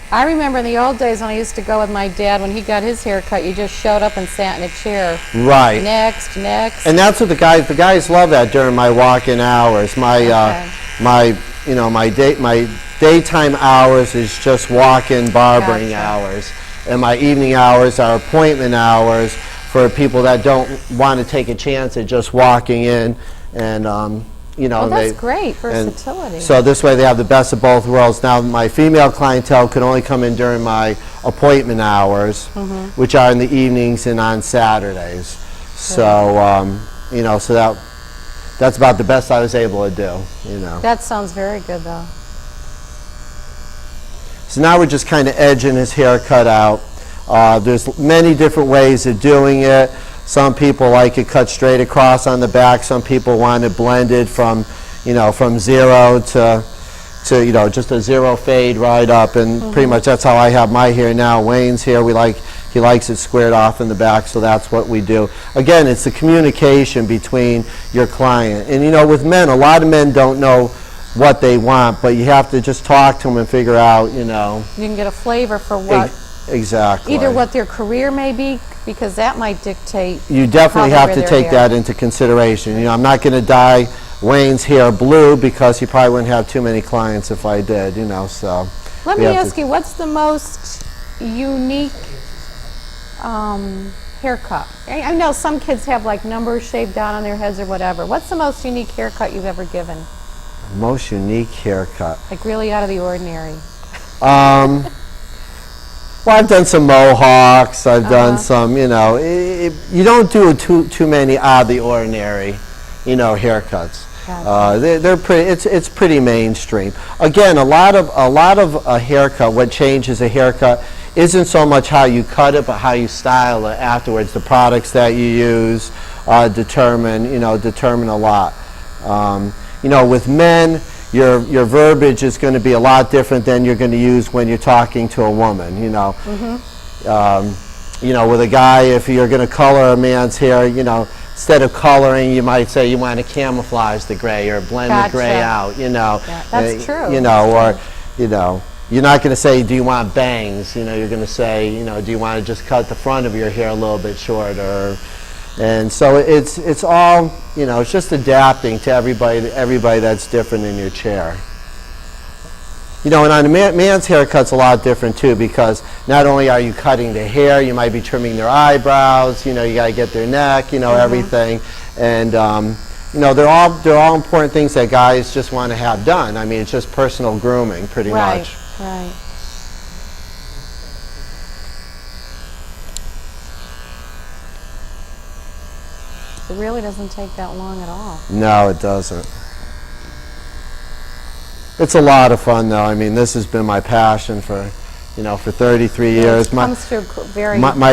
I remember in the old days when I used to go with my dad, when he got his hair cut, you just showed up and sat in a chair. Right. Next, next. And that's what the guys love that during my walk-in hours. My daytime hours is just walk-in barbering hours, and my evening hours are appointment hours for people that don't want to take a chance at just walking in, and well, that's great, versatility. So this way they have the best of both worlds. Now my female clientele can only come in during my appointment hours, which are in the evenings and on Saturdays. So so that's about the best I was able to do. That sounds very good, though. So now we're just kind of edging his haircut out. There's many different ways of doing it. Some people like it cut straight across on the back. Some people want it blended from zero to just a zero fade right up, and pretty much that's how I have my hair now. Wayne's hair, he likes it squared off in the back, so that's what we do. Again, it's the communication between your client. And with men, a lot of men don't know what they want, but you have to just talk to them and figure out, You can get a flavor for what... Exactly. Either what their career may be, because that might dictate. You definitely have to take that into consideration. I'm not going to dye Wayne's hair blue because he probably wouldn't have too many clients if I did, so. Let me ask you, what's the most unique haircut? I know some kids have like numbers shaved down on their heads or whatever. What's the most unique haircut you've ever given? Most unique haircut? Like really out of the ordinary. Well, I've done some mohawks. I've done some, you don't do too many out of the ordinary, haircuts. They're pretty. It's pretty mainstream. Again, a lot of a haircut. What changes a haircut isn't so much how you cut it, but how you style it afterwards. The products that you use determine a lot. With men, your verbiage is going to be a lot different than you're going to use when you're talking to a woman. With a guy, if you're going to color a man's hair, instead of coloring, you might say you want to camouflage the gray or blend the gray out. Yeah, that's true. You're not going to say, do you want bangs? You're going to say, do you want to just cut the front of your hair a little bit shorter? And so it's all, it's just adapting to everybody that's different in your chair. And on a man's haircut's a lot different too, because not only are you cutting the hair, you might be trimming their eyebrows, you got to get their neck, everything. And, they're all important things that guys just want to have done. I mean, it's just personal grooming pretty much. Right. It really doesn't take that long at all. No, it doesn't. It's a lot of fun, though. I mean, this has been my passion for 33 years. My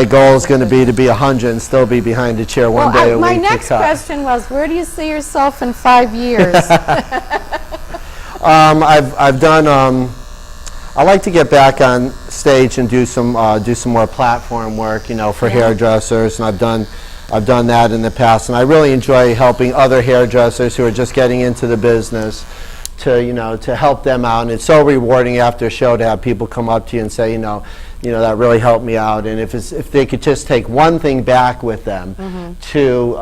goal is going to be 100 and still be behind a chair one day a week. My next question was, where do you see yourself in 5 years? I've done. I like to get back on stage and do some more platform work, for hairdressers, and I've done that in the past, and I really enjoy helping other hairdressers who are just getting into the business to help them out. And it's so rewarding after a show to have people come up to you and say, that really helped me out. And if they could just take one thing back with them to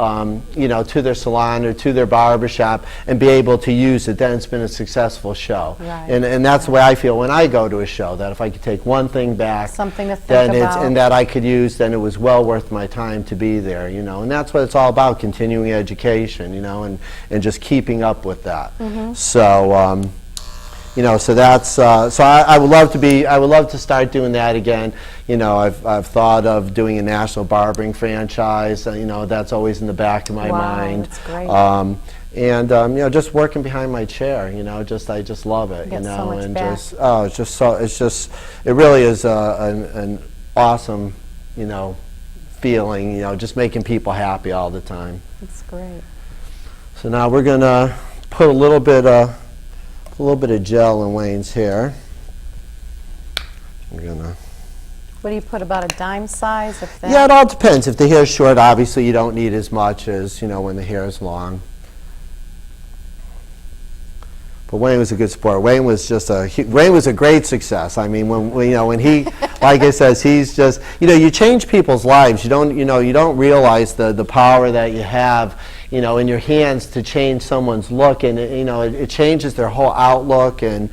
their salon or to their barbershop and be able to use it, then it's been a successful show. Right. And that's the way I feel when I go to a show, that if I could take one thing back, something to think about, and that I could use, then it was well worth my time to be there. And that's what it's all about: continuing education, and just keeping up with that. So. So that's so I would love to start doing that again. I've thought of doing a national barbering franchise. That's always in the back of my mind. That's great. And just working behind my chair. I just love it. So much and back. It really is an awesome feeling. Just making people happy all the time. That's great. So now we're gonna put a little bit of gel in Wayne's hair. What do you put, about a dime size? Yeah, it all depends. If the hair's short, obviously you don't need as much as when the hair is long. But Wayne was a good sport. Wayne was just Wayne was a great success. I mean, when he, like I says, he's just, you change people's lives. You don't realize the power that you have, in your hands to change someone's look, and it changes their whole outlook, and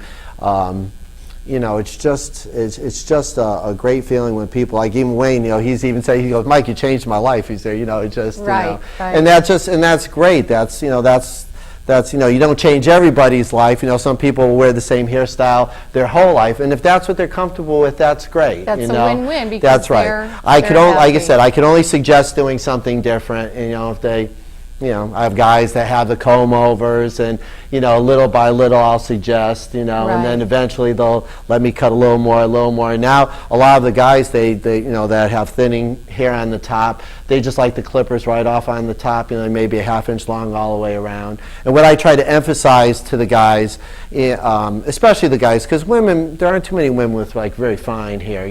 it's just a great feeling when people, like even Wayne, he's even saying, he goes, "Mike, you changed my life." He said, it just, right. and that's great. That's you don't change everybody's life. Some people will wear the same hairstyle their whole life, and if that's what they're comfortable with, that's great. That's a win-win, because that's right. they're Like I said, I can only suggest doing something different. If they, I have guys that have the comb overs, and little by little I'll suggest, and then eventually they'll let me cut a little more. And now a lot of the guys they that have thinning hair on the top, they just like the clippers right off on the top, maybe a half-inch long all the way around. And what I try to emphasize to the guys, especially the guys, because women, there aren't too many women with like very fine hair,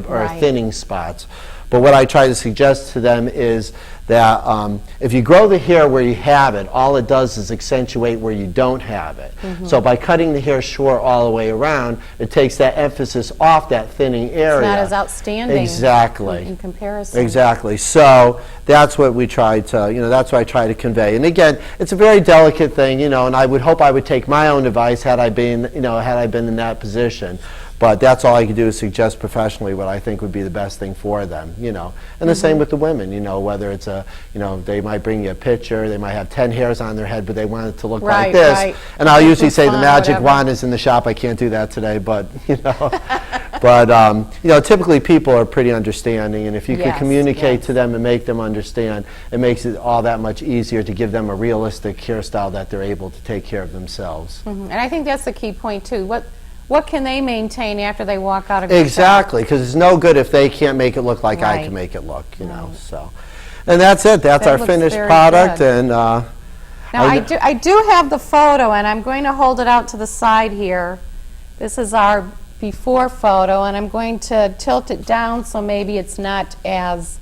or thinning spots. But what I try to suggest to them is that if you grow the hair where you have it, all it does is accentuate where you don't have it. So by cutting the hair short all the way around, it takes that emphasis off that thinning area. It's not as outstanding. Exactly. In comparison. Exactly. So that's what we try to, that's what I try to convey. And again, it's a very delicate thing, and I would hope I would take my own advice had I been in that position. But that's all I can do is suggest professionally what I think would be the best thing for them, And the same with the women, whether it's they might bring you a picture, they might have 10 hairs on their head, but they want it to look like this. Right. And I'll usually say the magic whatever. wand is in the shop. I can't do that today, but, but, typically people are pretty understanding, and if you can communicate to them and make them understand, it makes it all that much easier to give them a realistic hairstyle that they're able to take care of themselves. And I think that's the key point, too. What can they maintain after they walk out of your Exactly, because it's no good if they can't make it look like I can make it look, so. And that's it. That's our finished product. Good. And now I do have the photo, and I'm going to hold it out to the side here. This is our before photo, and I'm going to tilt it down so maybe it's not as